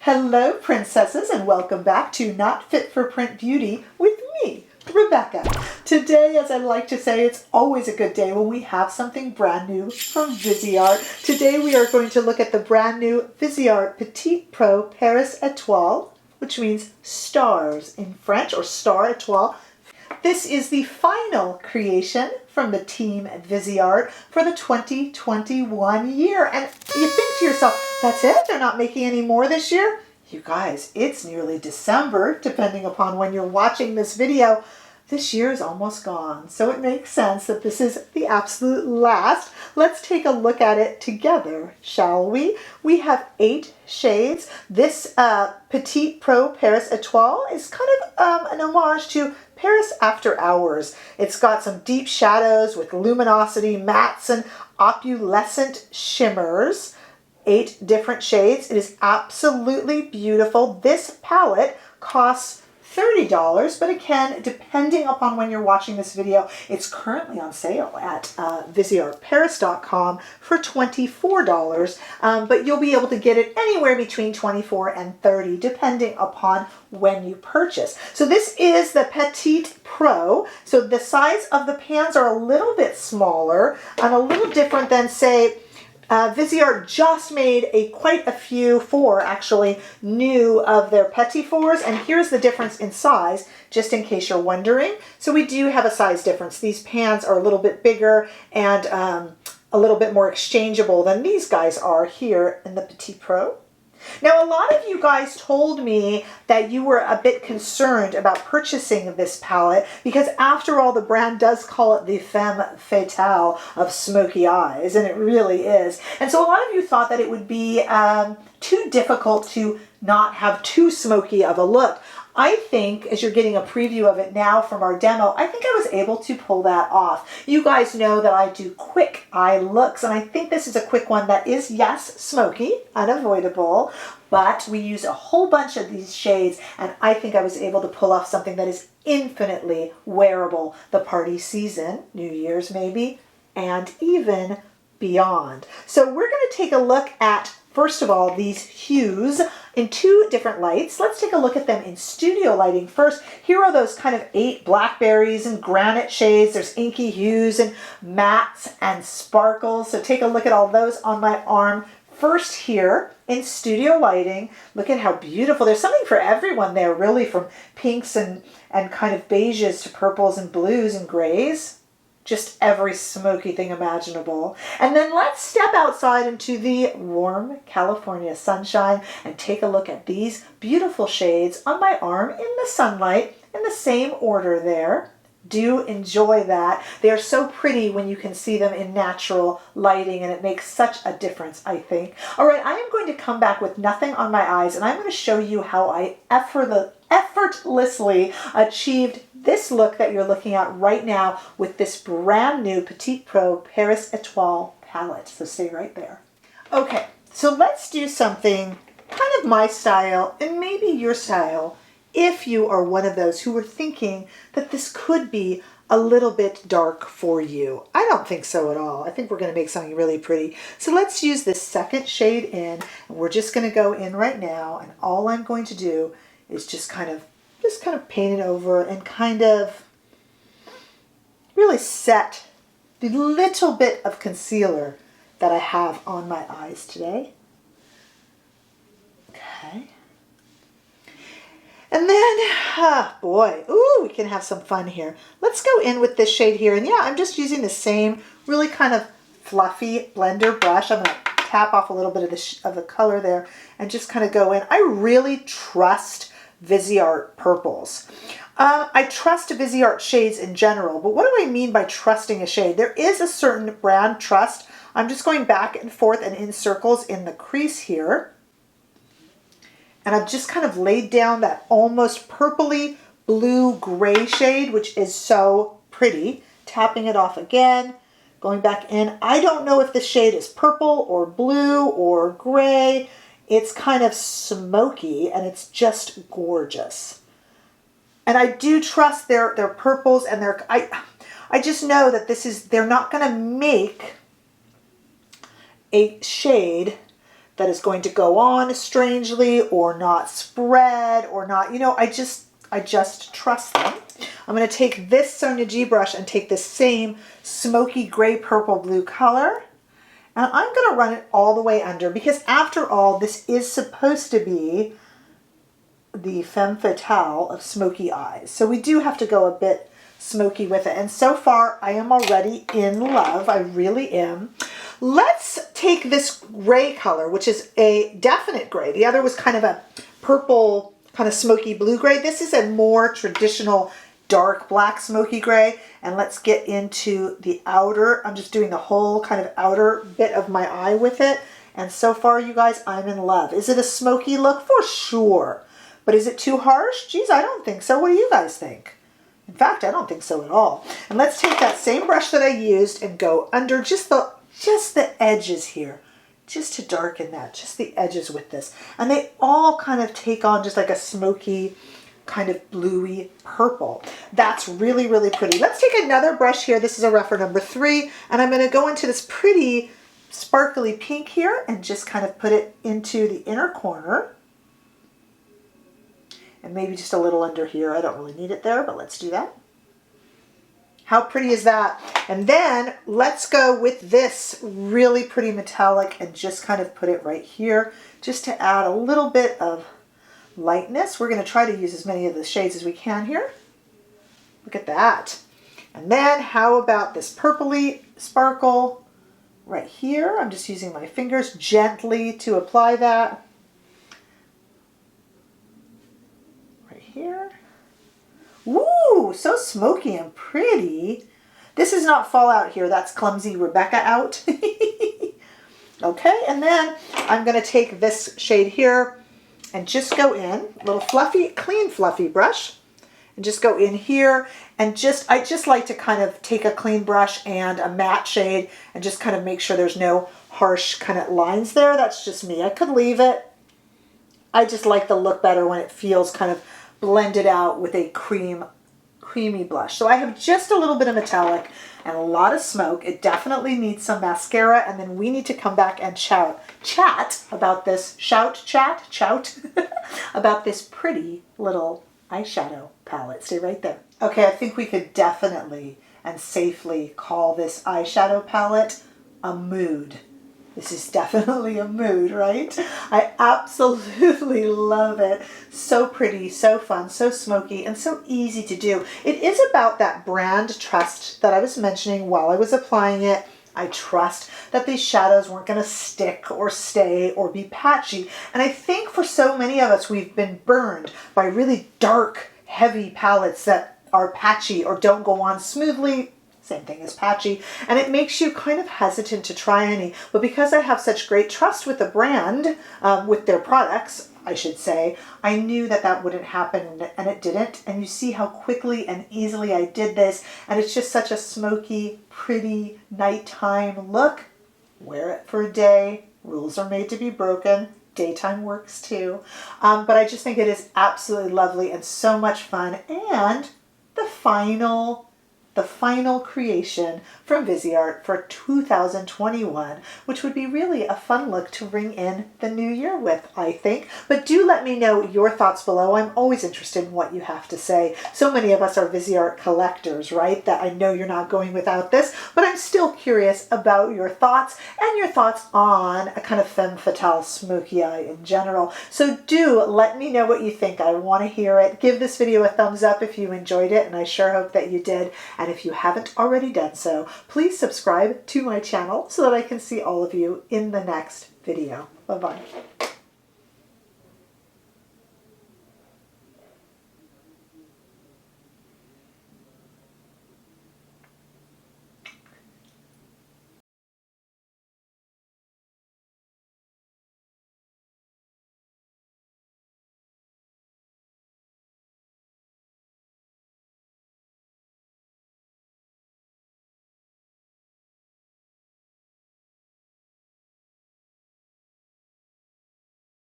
Hello, princesses, and welcome back to Not Fit for Print Beauty with me, Rebecca. Today, as I like to say, it's always a good day when we have something brand new from Viseart. Today, we are going to look at the brand new Viseart Petit Pro Paris Etoile, which means stars in French, or star étoile. This is the final creation from the team at Viseart for the 2021 year. And you think to yourself, that's it? They're not making any more this year? You guys, it's nearly December, depending upon when you're watching this video. This year is almost gone, so it makes sense that this is the absolute last. Let's take a look at it together, shall we? We have 8 shades. This Petit Pro Paris Etoile is kind of an homage to Paris After Hours. It's got some deep shadows with luminosity, mattes, and opalescent shimmers. 8 different shades. It is absolutely beautiful. This palette costs $30, but again, depending upon when you're watching this video, it's currently on sale at ViseartParis.com for $24, but you'll be able to get it anywhere between $24 and $30, depending upon when you purchase. So this is the Petit Pro, so the size of the pans are a little bit smaller and a little different than, say, Viseart just made quite a few, 4 actually, new of their Petit Fours, and here's the difference in size, just in case you're wondering. So we do have a size difference. These pans are a little bit bigger and a little bit more exchangeable than these guys are here in the Petit Pro. Now, a lot of you guys told me that you were a bit concerned about purchasing this palette because, after all, the brand does call it the Femme Fatale of Smokey Eyes, and it really is. And so a lot of you thought that it would be too difficult to not have too smoky of a look. I think, as you're getting a preview of it now from our demo, I think I was able to pull that off. You guys know that I do quick eye looks, and I think this is a quick one that is, yes, smoky, unavoidable, but we use a whole bunch of these shades, and I think I was able to pull off something that is infinitely wearable the party season, New Year's maybe, and even beyond. So we're going to take a look at, first of all, these hues in 2 different lights. Let's take a look at them in studio lighting first. Here are those kind of 8 blackberries and granite shades. There's inky hues and mattes and sparkles. So take a look at all those on my arm. First here in studio lighting, look at how beautiful. There's something for everyone there, really, from pinks and kind of beiges to purples and blues and grays. Just every smoky thing imaginable. And then let's step outside into the warm California sunshine and take a look at these beautiful shades on my arm in the sunlight in the same order there. Do enjoy that. They are so pretty when you can see them in natural lighting, and it makes such a difference, I think. All right, I am going to come back with nothing on my eyes, and I'm going to show you how I effortlessly achieved this look that you're looking at right now with this brand new Petit Pro Paris Etoile palette. So stay right there. Okay, so let's do something kind of my style and maybe your style if you are one of those who were thinking that this could be a little bit dark for you. I don't think so at all. I think we're going to make something really pretty. So let's use this second shade in, and we're just going to go in right now, and all I'm going to do is just kind of paint it over and kind of really set the little bit of concealer that I have on my eyes today. Okay. And then, boy, ooh, we can have some fun here. Let's go in with this shade here. And yeah, I'm just using the same really kind of fluffy blender brush. I'm going to tap off a little bit of the color there and just kind of go in. I really trust Viseart purples. I trust Viseart shades in general, but what do I mean by trusting a shade? There is a certain brand trust. I'm just going back and forth and in circles in the crease here. And I've just kind of laid down that almost purpley blue gray shade, which is so pretty. Tapping it off again, going back in. I don't know if the shade is purple or blue or gray. It's kind of smoky and it's just gorgeous. And I do trust their purples and I just know that they're not going to make a shade that is going to go on strangely or not spread or not, you know, I just trust them. I'm going to take this Sonia G brush and take this same smoky gray purple blue color. And I'm going to run it all the way under because after all, this is supposed to be the Femme Fatale of Smokey Eyes. So we do have to go a bit smoky with it. And so far, I am already in love. I really am. Let's take this gray color, which is a definite gray. The other was kind of a purple, kind of smoky blue gray. This is a more traditional dark black smoky gray. And let's get into the outer. I'm just doing the whole kind of outer bit of my eye with it. And so far, you guys, I'm in love. Is it a smoky look? For sure. But is it too harsh? Geez, I don't think so. What do you guys think? In fact, I don't think so at all. And let's take that same brush that I used and go under just the edges here, just to darken that, just the edges with this. And they all kind of take on just like a smoky, kind of bluey purple. That's really, really pretty. Let's take another brush here. This is a rougher number 3, and I'm going to go into this pretty sparkly pink here and just kind of put it into the inner corner. And maybe just a little under here. I don't really need it there, but let's do that. How pretty is that? And then let's go with this really pretty metallic and just kind of put it right here just to add a little bit of lightness. We're going to try to use as many of the shades as we can here. Look at that. And then how about this purpley sparkle right here? I'm just using my fingers gently to apply that. Here. Ooh, so smoky and pretty. This is not fallout here. That's clumsy Rebecca out. Okay, and then I'm going to take this shade here and just go in, a little fluffy, clean fluffy brush, and just go in here and I just like to kind of take a clean brush and a matte shade and just kind of make sure there's no harsh kind of lines there. That's just me. I could leave it. I just like the look better when it feels kind of blended out with a creamy blush. So I have just a little bit of metallic and a lot of smoke. It definitely needs some mascara, and then we need to come back and chat about this, about this pretty little eyeshadow palette. Stay right there. Okay, I think we could definitely and safely call this eyeshadow palette a mood. This is definitely a mood, right? I absolutely love it. So pretty, so fun, so smoky, and so easy to do. It is about that brand trust that I was mentioning while I was applying it. I trust that these shadows weren't going to stick or stay or be patchy. And I think for so many of us, we've been burned by really dark, heavy palettes that are patchy or don't go on smoothly. Same thing as patchy, and it makes you kind of hesitant to try any. But because I have such great trust with the brand, with their products, I should say, I knew that that wouldn't happen, and it didn't. And you see how quickly and easily I did this, and it's just such a smoky, pretty nighttime look. Wear it for a day. Rules are made to be broken. Daytime works too. But I just think it is absolutely lovely and so much fun. And the final creation from Viseart for 2021, which would be really a fun look to ring in the new year with, I think. But do let me know your thoughts below. I'm always interested in what you have to say. So many of us are Viseart collectors, right? That I know you're not going without this, but I'm still curious about your thoughts and your thoughts on a kind of femme fatale smoky eye in general. So do let me know what you think. I want to hear it. Give this video a thumbs up if you enjoyed it, and I sure hope that you did. And if you haven't already done so, please subscribe to my channel so that I can see all of you in the next video. Bye-bye.